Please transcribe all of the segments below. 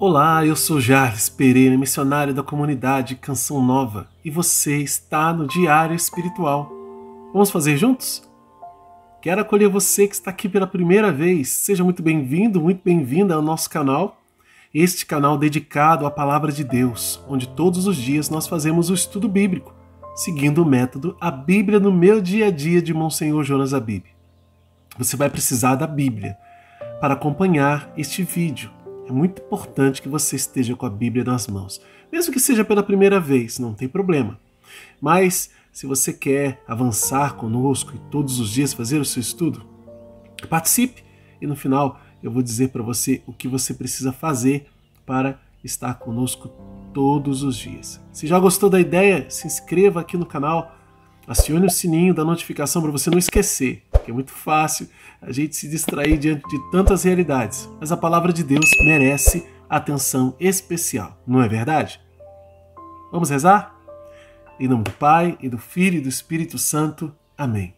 Olá, eu sou Jarles Pereira, missionário da comunidade Canção Nova, e você está no Diário Espiritual. Vamos fazer juntos? Quero acolher você que está aqui pela primeira vez. Seja muito bem-vindo, muito bem-vinda ao nosso canal. Este canal dedicado à Palavra de Deus, onde todos os dias nós fazemos o estudo bíblico, seguindo o método A Bíblia no Meu Dia a Dia de Monsenhor Jonas Abib. Você vai precisar da Bíblia para acompanhar este vídeo. É muito importante que você esteja com a Bíblia nas mãos. Mesmo que seja pela primeira vez, não tem problema. Mas, se você quer avançar conosco e todos os dias fazer o seu estudo, participe e no final eu vou dizer para você o que você precisa fazer para estar conosco todos os dias. Se já gostou da ideia, se inscreva aqui no canal, acione o sininho da notificação para você não esquecer, porque é muito fácil a gente se distrair diante de tantas realidades, mas a palavra de Deus merece atenção especial, não é verdade? Vamos rezar? Em nome do Pai, e do Filho e do Espírito Santo. Amém.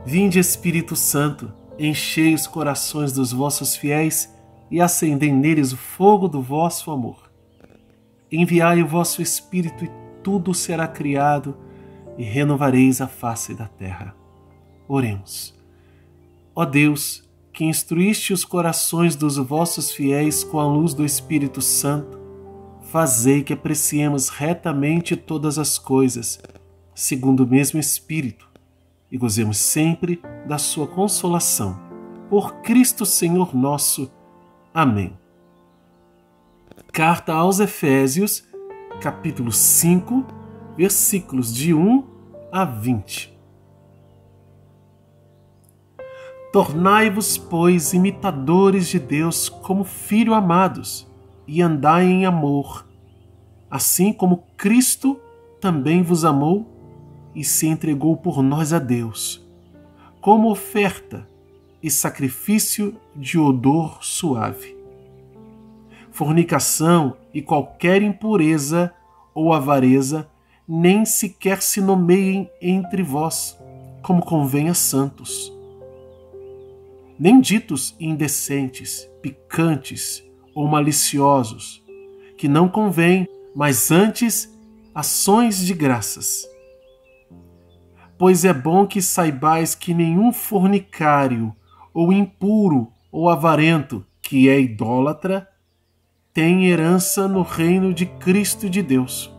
Vinde, Espírito Santo, enchei os corações dos vossos fiéis e acendei neles o fogo do vosso amor. Enviai o vosso Espírito e tudo será criado e renovareis a face da terra. Oremos. Ó Deus, que instruíste os corações dos vossos fiéis com a luz do Espírito Santo, fazei que apreciemos retamente todas as coisas, segundo o mesmo Espírito, e gozemos sempre da sua consolação. Por Cristo Senhor nosso. Amém. Carta aos Efésios, capítulo 5, versículos de 1 a 20. Tornai-vos, pois, imitadores de Deus como filhos amados, e andai em amor, assim como Cristo também vos amou e se entregou por nós a Deus, como oferta e sacrifício de odor suave. Fornicação e qualquer impureza ou avareza nem sequer se nomeiem entre vós, como convém a santos. Nem ditos indecentes, picantes ou maliciosos, que não convém, mas antes ações de graças. Pois é bom que saibais que nenhum fornicário, ou impuro, ou avarento, que é idólatra, tem herança no reino de Cristo de Deus.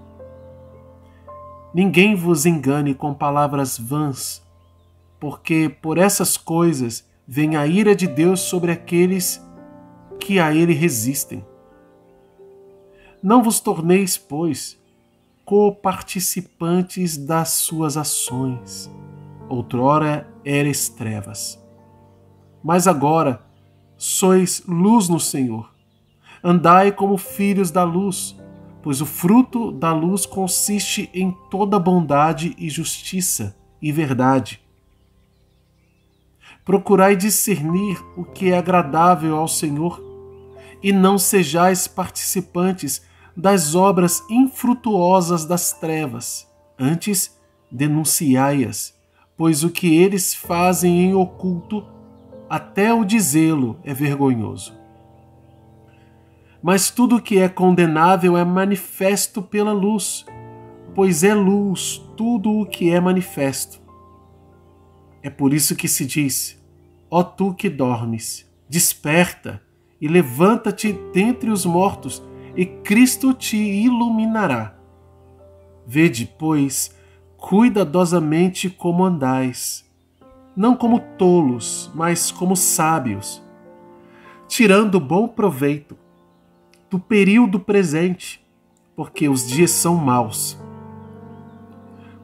Ninguém vos engane com palavras vãs, porque por essas coisas vem a ira de Deus sobre aqueles que a ele resistem. Não vos torneis, pois, coparticipantes das suas ações. Outrora eres trevas, mas agora sois luz no Senhor. Andai como filhos da luz, pois o fruto da luz consiste em toda bondade e justiça e verdade. Procurai discernir o que é agradável ao Senhor, e não sejais participantes das obras infrutuosas das trevas, antes denunciai-as, pois o que eles fazem em oculto, até o dizê-lo é vergonhoso. Mas tudo o que é condenável é manifesto pela luz, pois é luz tudo o que é manifesto. É por isso que se diz: ó tu que dormes, desperta e levanta-te dentre os mortos, e Cristo te iluminará. Vede, pois, cuidadosamente como andais, não como tolos, mas como sábios, tirando bom proveito do período presente, porque os dias são maus.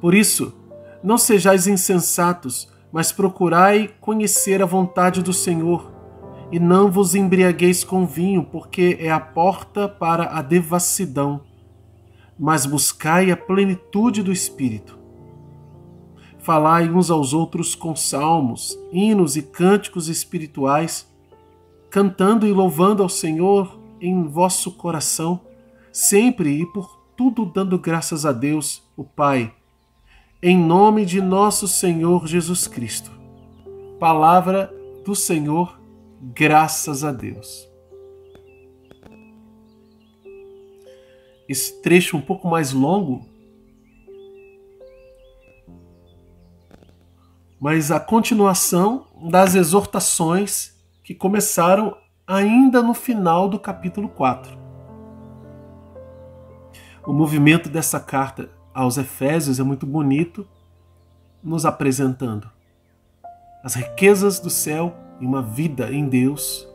Por isso, não sejais insensatos, mas procurai conhecer a vontade do Senhor, e não vos embriagueis com vinho, porque é a porta para a devassidão, mas buscai a plenitude do Espírito. Falai uns aos outros com salmos, hinos e cânticos espirituais, cantando e louvando ao Senhor em vosso coração, sempre e por tudo dando graças a Deus, o Pai, em nome de nosso Senhor Jesus Cristo. Palavra do Senhor, graças a Deus. esse trecho um pouco mais longo, mas a continuação das exortações que começaram ainda no final do capítulo 4. O movimento dessa carta aos Efésios é muito bonito, nos apresentando as riquezas do céu e uma vida em Deus,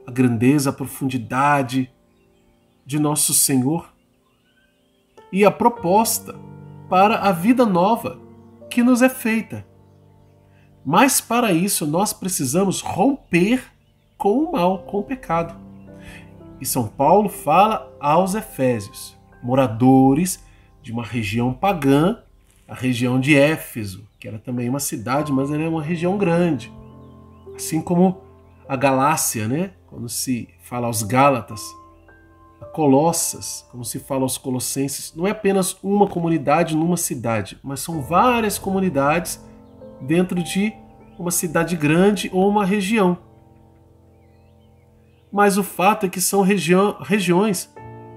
a grandeza, a profundidade de nosso Senhor e a proposta para a vida nova que nos é feita. Mas para isso nós precisamos romper com o mal, com o pecado. E São Paulo fala aos Efésios, moradores de uma região pagã, a região de Éfeso, que era também uma cidade, mas ela é uma região grande. Assim como a Galácia, né? Quando se fala aos Gálatas, a Colossas, como se fala aos Colossenses, não é apenas uma comunidade numa cidade, mas são várias comunidades dentro de uma cidade grande ou uma região. Mas o fato é que são regiões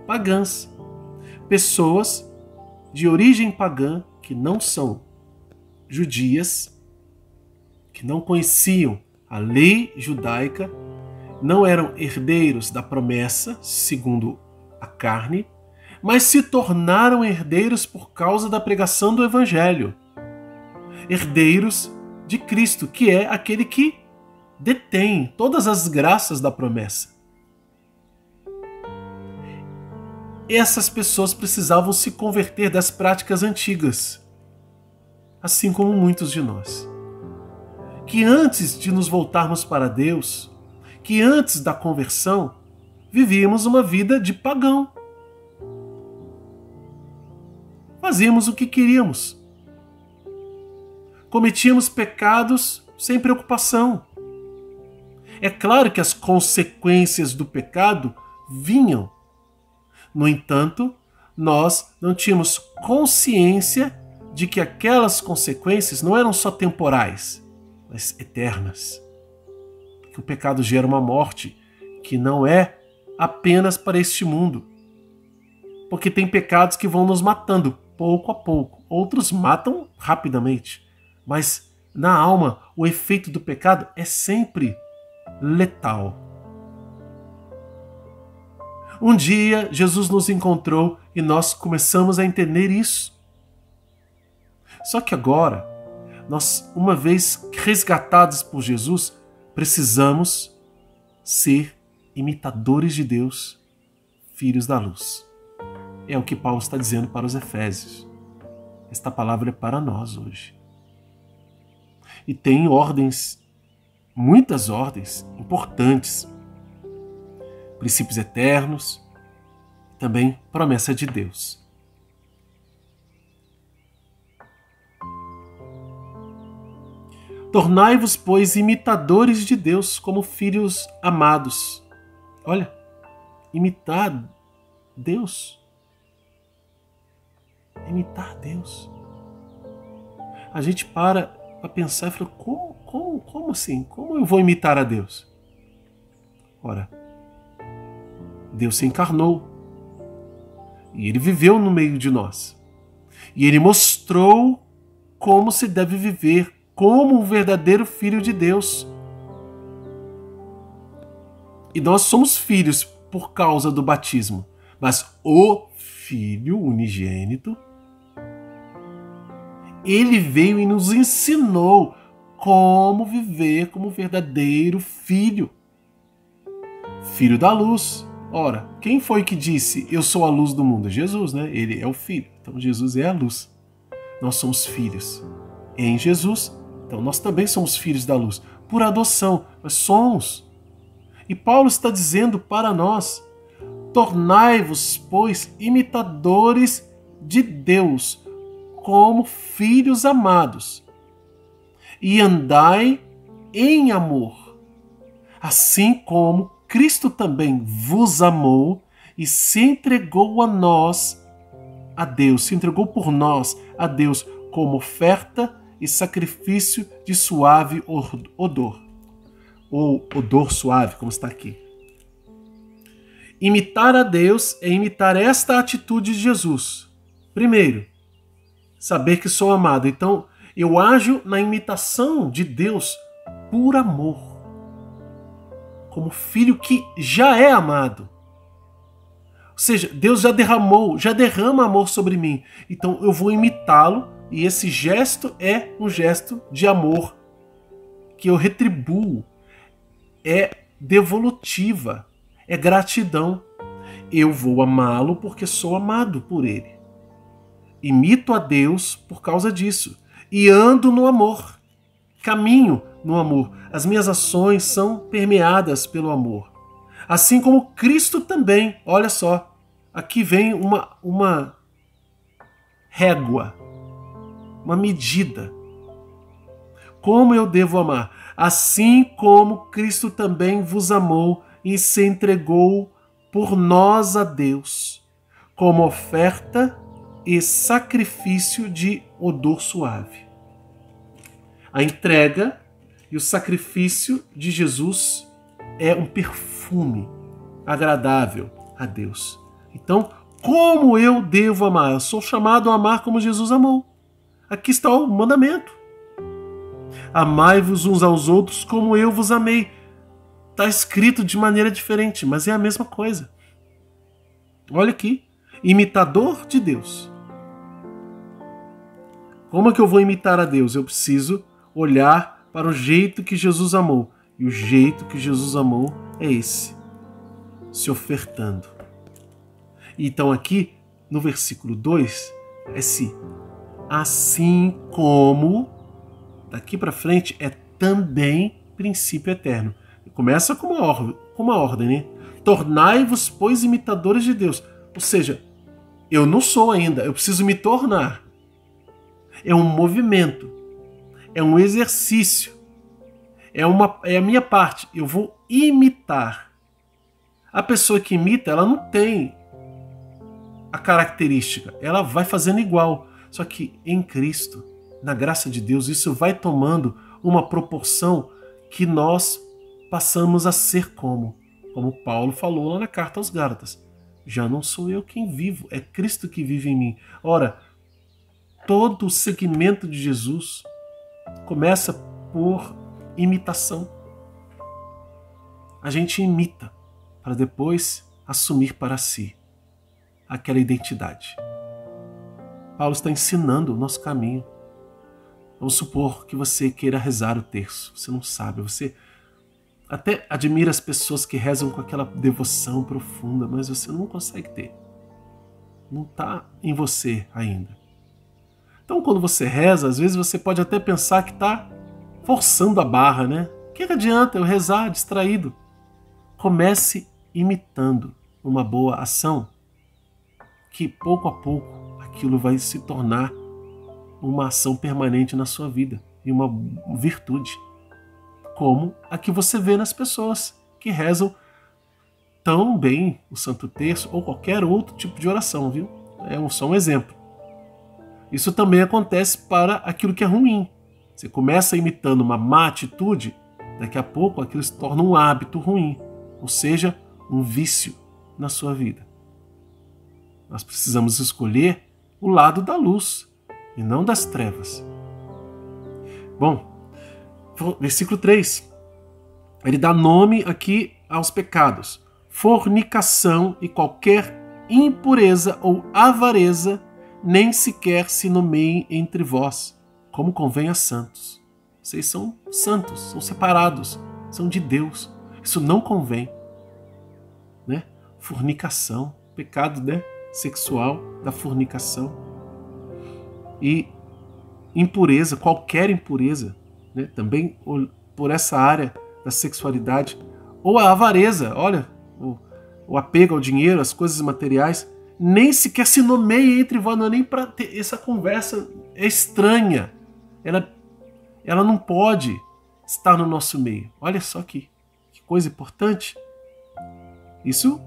pagãs. Pessoas de origem pagã que não são judias, que não conheciam a lei judaica, não eram herdeiros da promessa, segundo a carne, mas se tornaram herdeiros por causa da pregação do Evangelho. Herdeiros de Cristo, que é aquele que detém todas as graças da promessa. Essas pessoas precisavam se converter das práticas antigas, assim como muitos de nós. Que antes de nos voltarmos para Deus, que antes da conversão, vivíamos uma vida de pagão. Fazíamos o que queríamos. Cometíamos pecados sem preocupação. É claro que as consequências do pecado vinham. No entanto, nós não tínhamos consciência de que aquelas consequências não eram só temporais, mas eternas. Que o pecado gera uma morte que não é apenas para este mundo. Porque tem pecados que vão nos matando pouco a pouco, outros matam rapidamente. Mas na alma, o efeito do pecado é sempre letal. Um dia, Jesus nos encontrou e nós começamos a entender isso. Só que agora, nós, uma vez resgatados por Jesus, precisamos ser imitadores de Deus, filhos da luz. É o que Paulo está dizendo para os Efésios. Esta palavra é para nós hoje. E tem ordens, muitas ordens importantes, princípios eternos, também promessa de Deus. Tornai-vos, pois, imitadores de Deus como filhos amados. Olha, imitar Deus. Imitar Deus. A gente para pensar e fala, como assim? Como eu vou imitar a Deus? Ora, Deus se encarnou e Ele viveu no meio de nós. E Ele mostrou como se deve viver como um verdadeiro filho de Deus. E nós somos filhos por causa do batismo. Mas o Filho unigênito, Ele veio e nos ensinou como viver como verdadeiro filho. Filho da luz. Ora, quem foi que disse, eu sou a luz do mundo? Jesus, né? Ele é o Filho. Então Jesus é a luz. Nós somos filhos em Jesus. Então nós também somos filhos da luz. Por adoção, nós somos. E Paulo está dizendo para nós, tornai-vos, pois, imitadores de Deus, como filhos amados, e andai em amor, assim como Cristo também vos amou e se entregou a nós, a Deus, se entregou por nós a Deus como oferta e sacrifício de suave odor, ou odor suave, como está aqui. Imitar a Deus é imitar esta atitude de Jesus. Primeiro, saber que sou amado. Então, eu ajo na imitação de Deus por amor. Como filho que já é amado. Ou seja, Deus já derrama amor sobre mim. Então eu vou imitá-lo e esse gesto é um gesto de amor que eu retribuo. É devolutiva, é gratidão. Eu vou amá-lo porque sou amado por ele. Imito a Deus por causa disso. E ando no amor. Caminho no amor. As minhas ações são permeadas pelo amor. Assim como Cristo também. Olha só, aqui vem uma régua, uma medida. Como eu devo amar? Assim como Cristo também vos amou e se entregou por nós a Deus, como oferta e sacrifício de odor suave. A entrega e o sacrifício de Jesus é um perfume agradável a Deus. Então, como eu devo amar? Eu sou chamado a amar como Jesus amou. Aqui está o mandamento. Amai-vos uns aos outros como eu vos amei. Está escrito de maneira diferente, mas é a mesma coisa. Olha aqui, imitador de Deus. Como é que eu vou imitar a Deus? Eu preciso olhar para o jeito que Jesus amou. E o jeito que Jesus amou é esse, se ofertando. Então aqui, no versículo 2, é se. Assim como, daqui para frente, é também princípio eterno. Começa com uma ordem, né? Tornai-vos, pois, imitadores de Deus. Ou seja, eu não sou ainda, eu preciso me tornar. É um movimento, é um exercício, é a minha parte. Eu vou imitar. A pessoa que imita, ela não tem a característica, ela vai fazendo igual. Só que em Cristo, na graça de Deus, isso vai tomando uma proporção que nós passamos a ser como Paulo falou lá na carta aos Gálatas. Já não sou eu quem vivo, é Cristo que vive em mim. Ora, todo o seguimento de Jesus começa por imitação. A gente imita para depois assumir para si aquela identidade. Paulo está ensinando o nosso caminho. Vamos supor que você queira rezar o terço. Você não sabe, você até admira as pessoas que rezam com aquela devoção profunda, mas você não consegue ter. Não está em você ainda. Então, quando você reza, às vezes você pode até pensar que está forçando a barra, né? O que adianta eu rezar distraído? Comece imitando uma boa ação, que pouco a pouco aquilo vai se tornar uma ação permanente na sua vida e uma virtude, como a que você vê nas pessoas que rezam tão bem o Santo Terço ou qualquer outro tipo de oração, viu? É só um exemplo. Isso também acontece para aquilo que é ruim. Você começa imitando uma má atitude, daqui a pouco aquilo se torna um hábito ruim, ou seja, um vício na sua vida. Nós precisamos escolher o lado da luz e não das trevas. Bom, versículo 3. Ele dá nome aqui aos pecados. Fornicação e qualquer impureza ou avareza nem sequer se nomeiem entre vós, como convém a santos. Vocês são santos, são separados, são de Deus. Isso não convém. Né? Fornicação, pecado, né? Sexual da fornicação. E impureza, qualquer impureza, né? Também por essa área da sexualidade. Ou a avareza, olha, o apego ao dinheiro, às coisas materiais, nem sequer se nomeia entre vós, não é nem para ter essa conversa estranha. Ela não pode estar no nosso meio. Olha só que coisa importante. Isso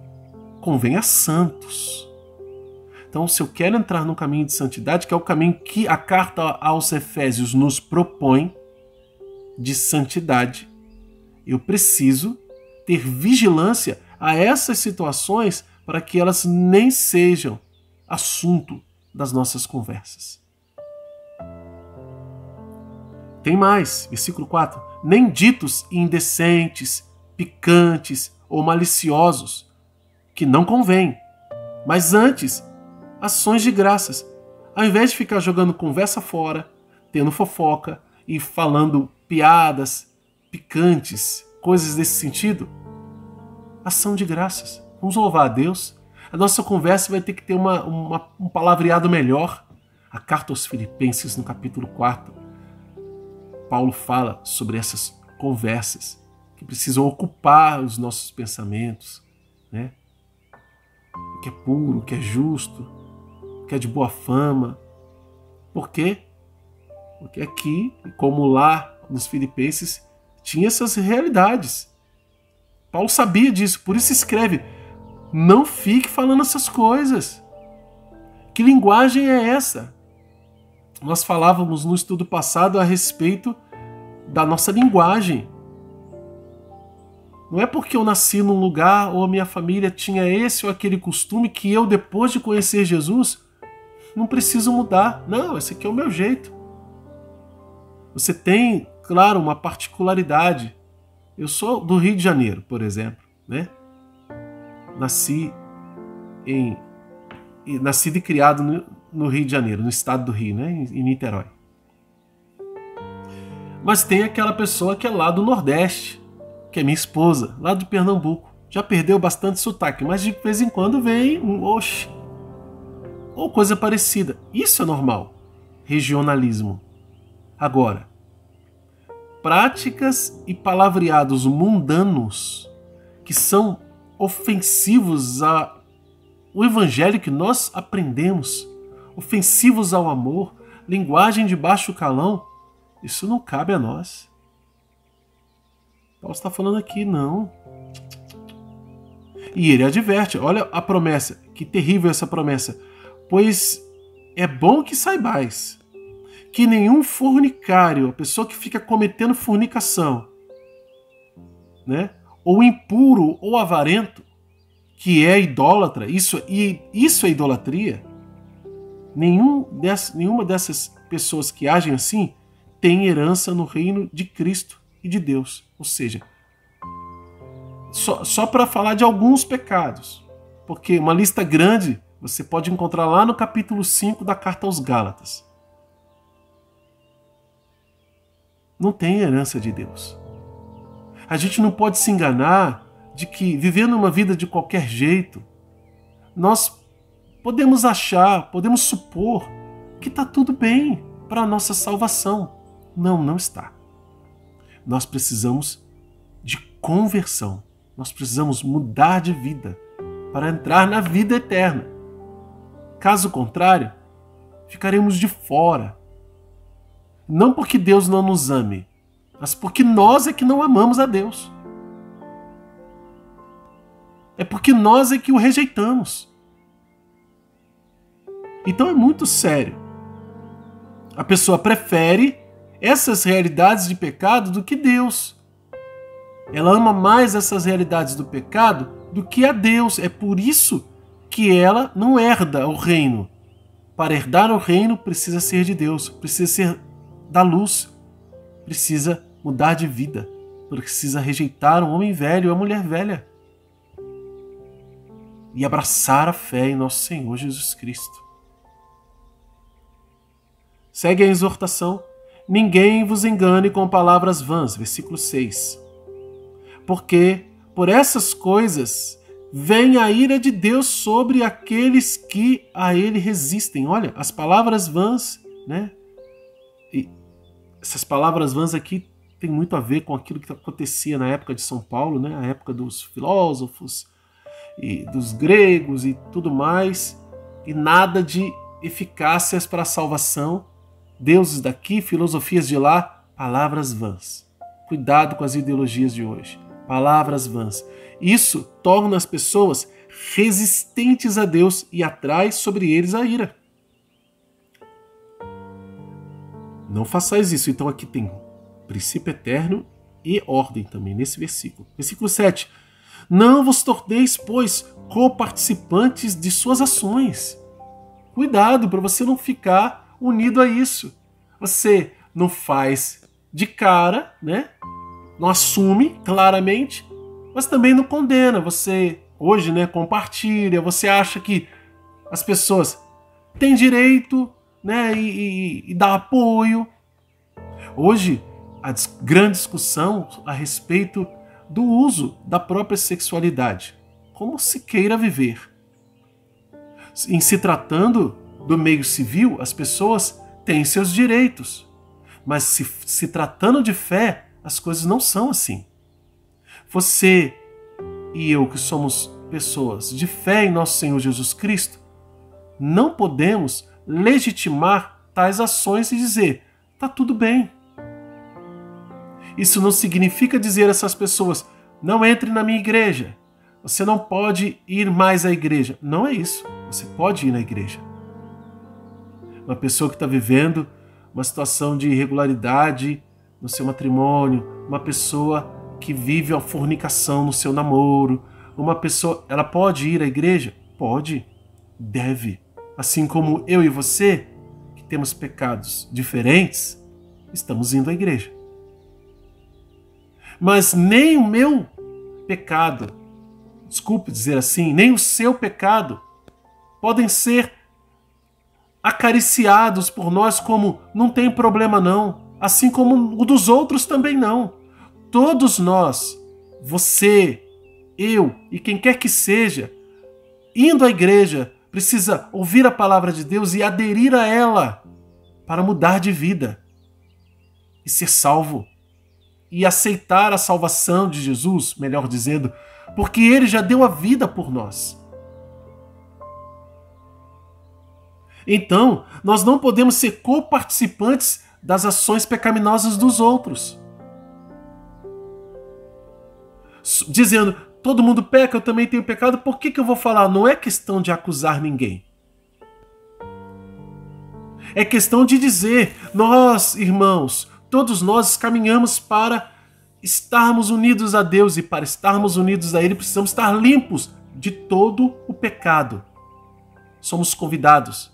convém a santos. Então, se eu quero entrar no caminho de santidade, que é o caminho que a carta aos Efésios nos propõe, de santidade, eu preciso ter vigilância a essas situações para que elas nem sejam assunto das nossas conversas. Tem mais, versículo 4. Nem ditos indecentes, picantes ou maliciosos, que não convém, mas antes ações de graças. Ao invés de ficar jogando conversa fora, tendo fofoca e falando piadas picantes, coisas desse sentido, ação de graças. Vamos louvar a Deus. A nossa conversa vai ter que ter um palavreado melhor. A carta aos Filipenses, no capítulo 4, Paulo fala sobre essas conversas que precisam ocupar os nossos pensamentos, né? O que é puro, o que é justo, o que é de boa fama. Por quê? Porque aqui, como lá nos Filipenses, tinha essas realidades. Paulo sabia disso, por isso escreve: não fique falando essas coisas. Que linguagem é essa? Nós falávamos no estudo passado a respeito da nossa linguagem. Não é porque eu nasci num lugar ou a minha família tinha esse ou aquele costume que eu, depois de conhecer Jesus, não preciso mudar. Não, esse aqui é o meu jeito. Você tem, claro, uma particularidade. Eu sou do Rio de Janeiro, por exemplo, né? Nasci e criado no Rio de Janeiro, no estado do Rio, né? Em Niterói. Mas tem aquela pessoa que é lá do Nordeste, que é minha esposa, lá de Pernambuco. Já perdeu bastante sotaque, mas de vez em quando vem oxe, ou coisa parecida. Isso é normal. Regionalismo. Agora, práticas e palavreados mundanos que são ofensivos ao evangelho que nós aprendemos, ofensivos ao amor, linguagem de baixo calão, isso não cabe a nós. Paulo está falando aqui, não. E ele adverte, olha a promessa, que terrível essa promessa. Pois é bom que saibais que nenhum fornicário, a pessoa que fica cometendo fornicação, né, ou impuro ou avarento, que é idólatra, isso é idolatria, nenhuma dessas pessoas que agem assim tem herança no reino de Cristo e de Deus. Ou seja, só para falar de alguns pecados, porque uma lista grande você pode encontrar lá no capítulo 5 da carta aos Gálatas. Não tem herança de Deus. A gente não pode se enganar de que, vivendo uma vida de qualquer jeito, nós podemos achar, podemos supor que está tudo bem para a nossa salvação. Não, não está. Nós precisamos de conversão. Nós precisamos mudar de vida para entrar na vida eterna. Caso contrário, ficaremos de fora. Não porque Deus não nos ame, mas porque nós é que não amamos a Deus. É porque nós é que o rejeitamos. Então é muito sério. A pessoa prefere essas realidades de pecado do que Deus. Ela ama mais essas realidades do pecado do que a Deus. É por isso que ela não herda o reino. Para herdar o reino precisa ser de Deus, precisa ser da luz, precisa mudar de vida, precisa rejeitar o homem velho e a mulher velha e abraçar a fé em nosso Senhor Jesus Cristo. Segue a exortação. Ninguém vos engane com palavras vãs, versículo 6. Porque por essas coisas vem a ira de Deus sobre aqueles que a ele resistem. Olha, as palavras vãs, né? E essas palavras vãs aqui tem muito a ver com aquilo que acontecia na época de São Paulo, né? A época dos filósofos e dos gregos e tudo mais, e nada de eficácias para a salvação. Deuses daqui, filosofias de lá, palavras vãs. Cuidado com as ideologias de hoje. Palavras vãs. Isso torna as pessoas resistentes a Deus e atrai sobre eles a ira. Não façais isso. Então aqui tem princípio eterno e ordem também nesse versículo. Versículo 7. Não vos torneis, pois, coparticipantes de suas ações. Cuidado para você não ficar unido a isso. Você não faz de cara, né? Não assume claramente, mas também não condena. Você hoje, né, compartilha, você acha que as pessoas têm direito, né, e dá apoio. Hoje, a grande discussão a respeito do uso da própria sexualidade, como se queira viver. Em se tratando do meio civil, as pessoas têm seus direitos, mas se tratando de fé, as coisas não são assim. Você e eu, que somos pessoas de fé em nosso Senhor Jesus Cristo, não podemos legitimar tais ações e dizer, tá tudo bem. Isso não significa dizer a essas pessoas, não entre na minha igreja, você não pode ir mais à igreja. Não é isso, você pode ir na igreja. Uma pessoa que está vivendo uma situação de irregularidade no seu matrimônio, uma pessoa que vive a fornicação no seu namoro, uma pessoa, ela pode ir à igreja? Pode, deve. Assim como eu e você, que temos pecados diferentes, estamos indo à igreja. Mas nem o meu pecado, desculpe dizer assim, nem o seu pecado podem ser acariciados por nós como não tem problema não, assim como o dos outros também não. Todos nós, você, eu e quem quer que seja, indo à igreja, precisa ouvir a palavra de Deus e aderir a ela para mudar de vida e ser salvo. E aceitar a salvação de Jesus, melhor dizendo, porque Ele já deu a vida por nós. Então, nós não podemos ser coparticipantes das ações pecaminosas dos outros. Dizendo, todo mundo peca, eu também tenho pecado, por que eu vou falar? Não é questão de acusar ninguém. É questão de dizer, nós, irmãos, todos nós caminhamos para estarmos unidos a Deus e para estarmos unidos a Ele precisamos estar limpos de todo o pecado. Somos convidados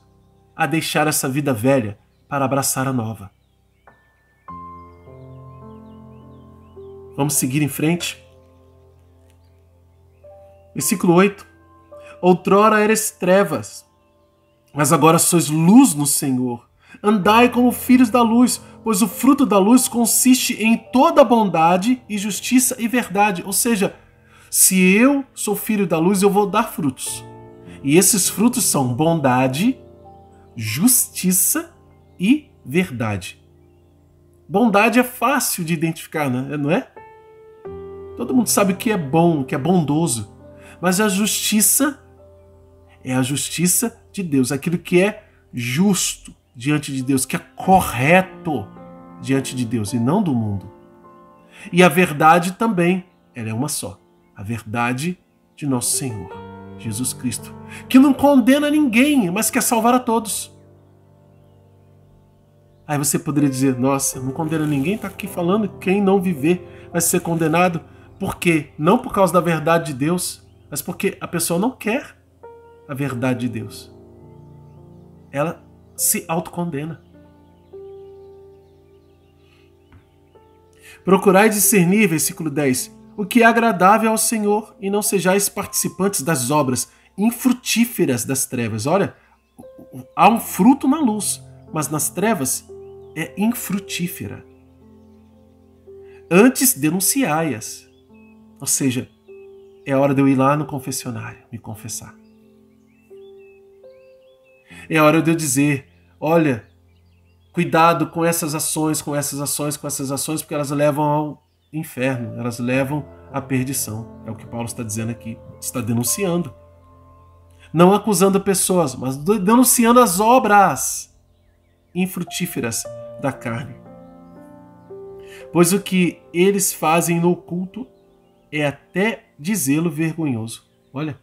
a deixar essa vida velha para abraçar a nova. Vamos seguir em frente. Versículo 8. Outrora eres trevas, mas agora sois luz no Senhor. Andai como filhos da luz, pois o fruto da luz consiste em toda bondade e justiça e verdade. Ou seja, se eu sou filho da luz, eu vou dar frutos. E esses frutos são bondade, justiça e verdade. Bondade é fácil de identificar, não é? Todo mundo sabe o que é bom, o que é bondoso. Mas a justiça é a justiça de Deus, aquilo que é justo diante de Deus, que é correto diante de Deus e não do mundo. E a verdade também, ela é uma só. A verdade de nosso Senhor, Jesus Cristo, que não condena ninguém, mas quer salvar a todos. Aí você poderia dizer, nossa, não condena ninguém, está aqui falando que quem não viver vai ser condenado. Por quê? Não por causa da verdade de Deus, mas porque a pessoa não quer a verdade de Deus. Ela se autocondena. Procurai discernir, versículo 10, o que é agradável ao Senhor e não sejais participantes das obras infrutíferas das trevas. Olha, há um fruto na luz, mas nas trevas é infrutífera. Antes denunciai-as. Ou seja, é hora de eu ir lá no confessionário, me confessar. É hora de eu dizer, olha, cuidado com essas ações, porque elas levam ao inferno, elas levam à perdição. É o que Paulo está dizendo aqui, está denunciando. Não acusando pessoas, mas denunciando as obras infrutíferas da carne. Pois o que eles fazem no oculto é até dizê-lo vergonhoso. Olha.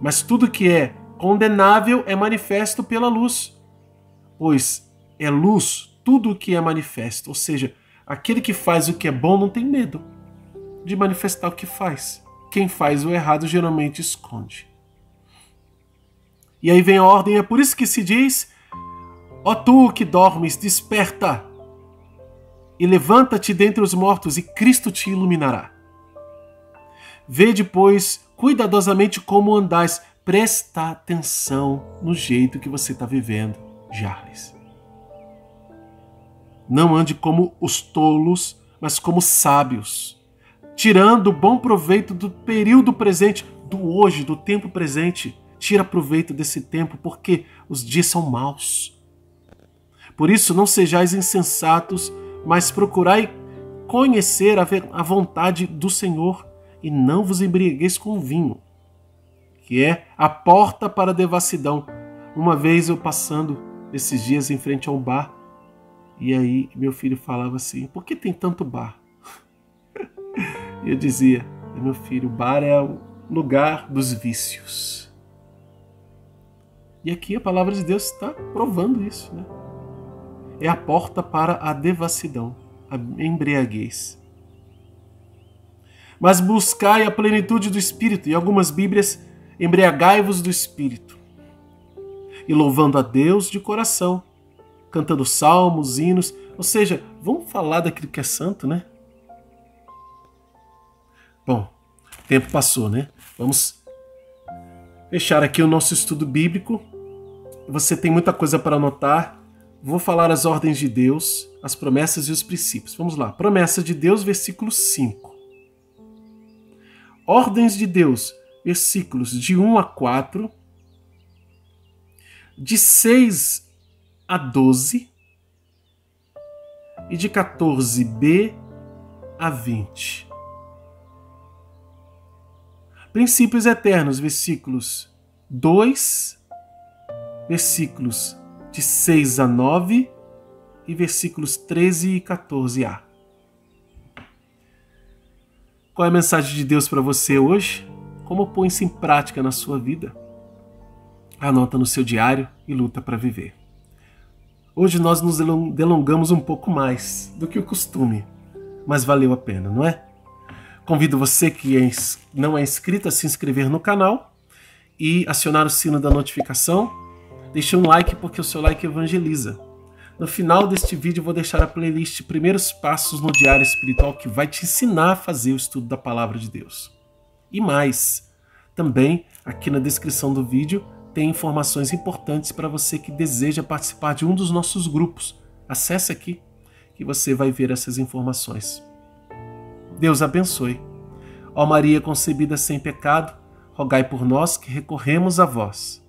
Mas tudo que é condenável é manifesto pela luz, pois é luz tudo o que é manifesto. Ou seja, aquele que faz o que é bom não tem medo de manifestar o que faz. Quem faz o errado geralmente esconde. E aí vem a ordem, é por isso que se diz: ó tu que dormes, desperta e levanta-te dentre os mortos e Cristo te iluminará. Vede, pois, cuidadosamente como andais. Presta atenção no jeito que você está vivendo, Jarles. Não ande como os tolos, mas como sábios, tirando bom proveito do período presente, do hoje, do tempo presente. Tira proveito desse tempo, porque os dias são maus. Por isso, não sejais insensatos, mas procurai conhecer a vontade do Senhor, e não vos embriagueis com vinho, que é a porta para a devassidão. Uma vez eu passando esses dias em frente a um bar, e aí meu filho falava assim: por que tem tanto bar? E eu dizia: meu filho, o bar é o lugar dos vícios. E aqui a palavra de Deus está provando isso, né? É a porta para a devassidão, a embriaguez. Mas buscai a plenitude do Espírito, e algumas Bíblias, embriagai-vos do Espírito, e louvando a Deus de coração, cantando salmos, hinos, ou seja, vamos falar daquilo que é santo, né? Bom, o tempo passou, né? Vamos fechar aqui o nosso estudo bíblico. Você tem muita coisa para anotar. Vou falar as ordens de Deus, as promessas e os princípios. Vamos lá. Promessa de Deus, versículo 5. Ordens de Deus, versículos de 1 a 4, de 6 a 12 e de 14b a 20. Princípios eternos, versículos 2, versículos de 6 a 9 e versículos 13 e 14a. Qual é a mensagem de Deus para você hoje? Como põe-se em prática na sua vida? Anota no seu diário e luta para viver. Hoje nós nos delongamos um pouco mais do que o costume, mas valeu a pena, não é? Convido você que não é inscrito a se inscrever no canal e acionar o sino da notificação. Deixe um like, porque o seu like evangeliza. No final deste vídeo eu vou deixar a playlist Primeiros Passos no Diário Espiritual, que vai te ensinar a fazer o estudo da Palavra de Deus. E mais, também aqui na descrição do vídeo tem informações importantes para você que deseja participar de um dos nossos grupos. Acesse aqui que você vai ver essas informações. Deus abençoe. Ó Maria concebida sem pecado, rogai por nós que recorremos a vós.